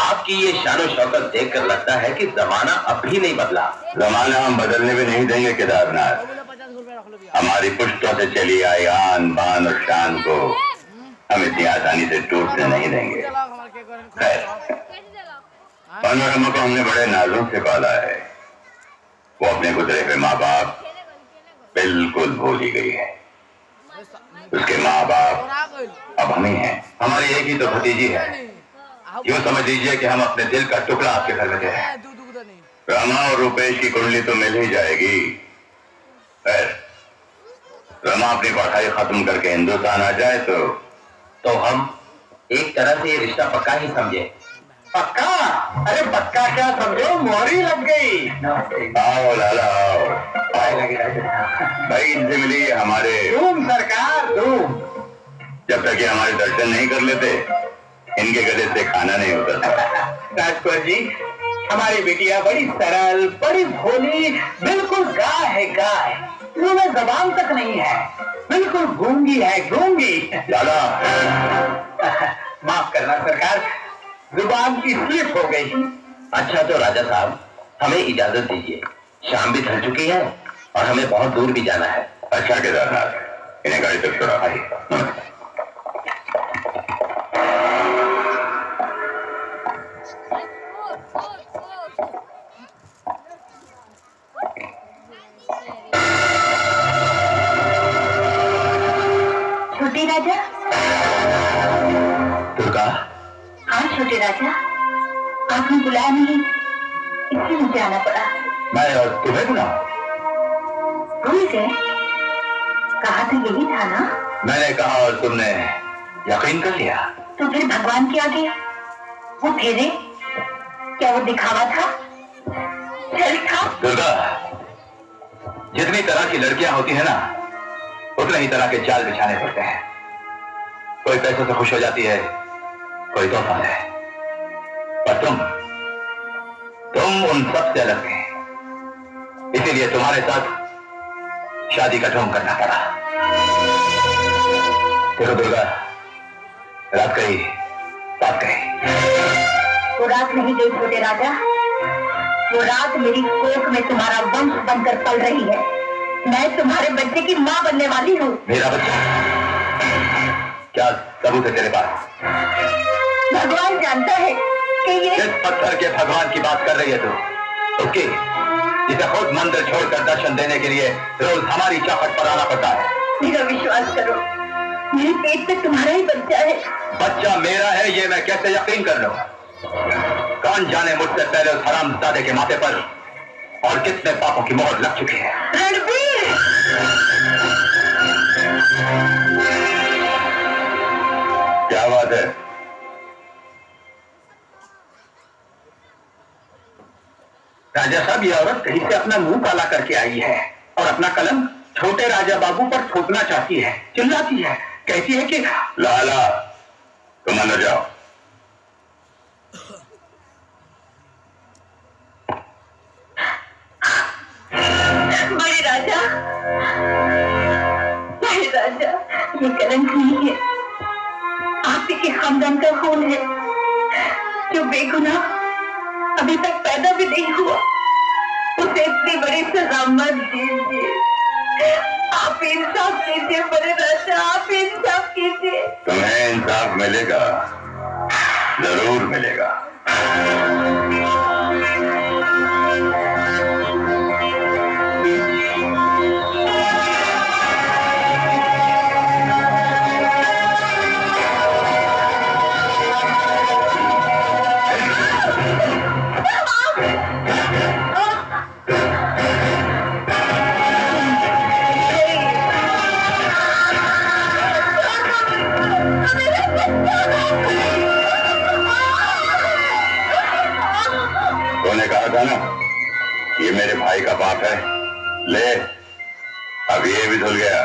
आपकी ये शान शौकत देखकर लगता है कि जमाना अब भी नहीं बदला। जमाना हम बदलने भी नहीं देंगे केदारनाथ। हमारी पुश्तों से चली आई आन बान और शान को हम इतनी आसानी से टूटने नहीं देंगे। खैर, मनोरमा को हमने बड़े नाजुक से पाला है। वो अपने गुजरे हुए माँ बाप बिल्कुल भूल ही गई है। उसके माँ बाप अब हम ही हैं। हमारी एक ही तो भतीजी है। यूँ समझ लीजिए कि हम अपने दिल का टुकड़ा आपके घर में हैं। रमा और रुपेश की कुंडली तो मिल ही जाएगी। रमा अपनी पढ़ाई खत्म करके हिंदुस्तान आ जाए तो हम एक तरह से ये रिश्ता पक्का ही समझे। पक्का? अरे पक्का क्या समझो, मोहरी लग गई। आओ लाला आओ। भाई इनसे मिली हमारे धूम सरकार धूम। जब तक ये हमारे दर्शन नहीं कर लेते इनके गले से खाना नहीं उतरता। राजकुमार जी, हमारी बिटिया बड़ी सरल, बड़ी भोली, बिल्कुल गाय है गाय। इनमें जबान तक नहीं है, बिल्कुल गूंगी है गूंगी। लाला माफ करना सरकार, जुबान की स्लिप हो गई। अच्छा तो राजा साहब, हमें इजाजत दीजिए। शाम भी ढल चुकी है और हमें बहुत दूर भी जाना है। अच्छा केदारनाथ, इन्हें गाड़ी तक छोड़ा। छोटे राजा। दुर्गा। हाँ छोटे राजा, आपने बुलाया नहीं, इसलिए मुझे आना पड़ा। मैं और तुम्हें बुलाऊं? भूल गए? कहा था यही था ना? मैंने कहा और तुमने यकीन कर लिया। तो फिर भगवान के आगे वो फेरे, क्या वो दिखावा था? छल था? दुर्गा, जितनी तरह की लड़कियां होती है ना, उतने ही तरह के जाल बिछाने पड़ते हैं। कोई पैसों से खुश हो जाती है, कोई तोहफा है, पर तुम उन सब से अलग थे। इसीलिए तुम्हारे साथ शादी का ढोंग करना पड़ा। देखो दुर्गा, रात गई, बात गई। वो रात नहीं गई छोटे राजा, वो रात मेरी कोख में तुम्हारा वंश बनकर पल रही है। मैं तुम्हारे बच्चे की माँ बनने वाली हूँ। मेरा बच्चा? क्या सबूत है तेरे पास? भगवान जानता है कि ये किस पत्थर के भगवान की बात कर रही है तू? ओके, जिसे खुद मंदिर छोड़कर दर्शन देने के लिए रोज हमारी चौखट पर आना पड़ता है। मेरा विश्वास करो, मेरे पेट में तुम्हारा ही बच्चा है। बच्चा मेरा है ये मैं कैसे यकीन कर लूं? कौन जाने मुझसे पहले उस हरामजादे के माथे पर और कितने पापों की मोहर लग चुकी है। रणबीर! क्या बात है? राजा साहब, ये औरत कहीं से अपना मुंह काला करके आई है और अपना कलम छोटे राजा बाबू पर थोपना चाहती है। चिल्लाती है, कहती है कि लाला तुम अंदर जाओ। बड़े राजा, ये कलंक नहीं है, आप ही के खानदान का खून है, जो बेगुनाह अभी तक पैदा भी नहीं हुआ, उसे इतनी बड़ी सजा मत दीजिए। आप इंसाफ कीजिए बड़े राजा, आप इंसाफ कीजिए। तुम्हें इंसाफ मिलेगा, जरूर मिलेगा। तूने कहा था ना ये मेरे भाई का पाप है, ले अब ये भी धुल गया।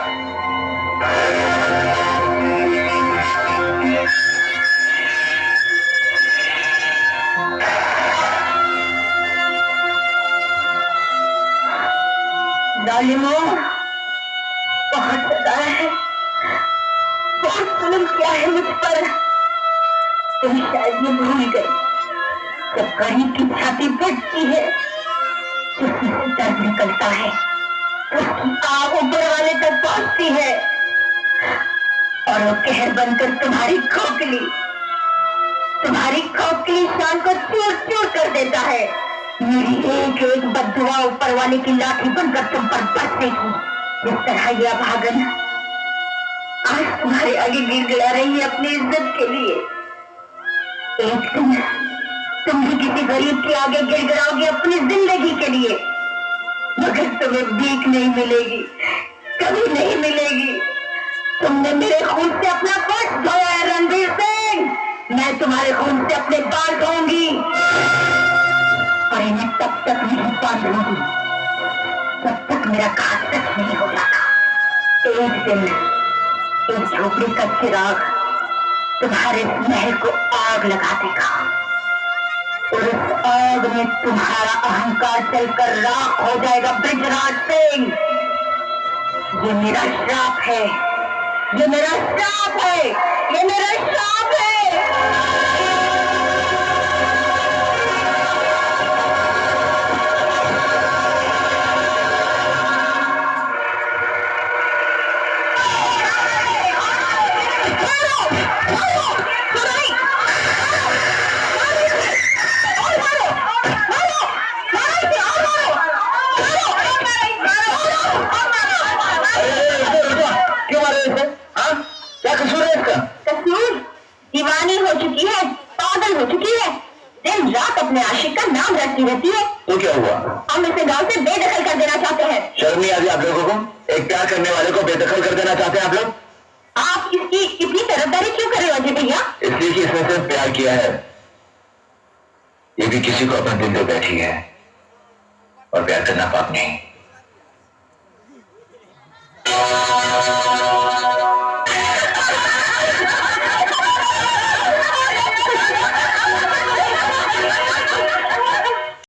जालिमों, बहुत सदा है, बहुत जुल्म किया है मुझ पर। तुम शायद ये भूल गए जब गरीब की छाती फटती है, जिसमें से दर्द निकलता है, उसकी आग ऊपर वाले तक पहुंचती है और वो कहर बनकर तुम्हारी खोखली शान को चूर चूर कर देता है। मेरी एक एक बद्दुआ ऊपर वाले की लाठी बनकर तुम पर बरसेगी। जिस तरह यह भागन आज तुम्हारे आगे गिड़गिड़ा रही है अपनी इज्जत के लिए, एक दिन तुम भी किसी गरीब के आगे गिड़गिड़ाओगे अपनी जिंदगी के लिए, मगर तुम्हें भीख नहीं मिलेगी, कभी नहीं मिलेगी। तुमने मेरे खून से अपना फर्ज धोया है रणवीर सिंह, मैं तुम्हारे खून से अपने बाल धोऊंगी और इन्हें तब तक नहीं बांधूंगी जब तक मेरा घात सच नहीं हो जाता। एक दिन एक झोपड़ी का चिराग तुम्हारे महल को आग लगा देगा और उस आग में तुम्हारा अहंकार चलकर राख हो जाएगा। बृजराज सिंह, ये मेरा श्राप है, ये मेरा श्राप है, ये मेरा श्राप है। दीवानी हो चुकी है, पागल हो चुकी है, दिन रात अपने आशिक का नाम रटती रहती है। तो क्या हुआ? हम इसे गांव से बेदखल कर देना चाहते हैं। शर्म नहीं आती आप लोगों को? एक प्यार करने वाले को बेदखल कर देना चाहते हैं आप लोग? आप इसकी इतनी तरफदारी क्यों कर रहे हो अजय भैया? इसलिए कि इसने सिर्फ प्यार किया है, ये भी किसी को अपना दिल दे बैठी है, और प्यार करना पाप नहीं।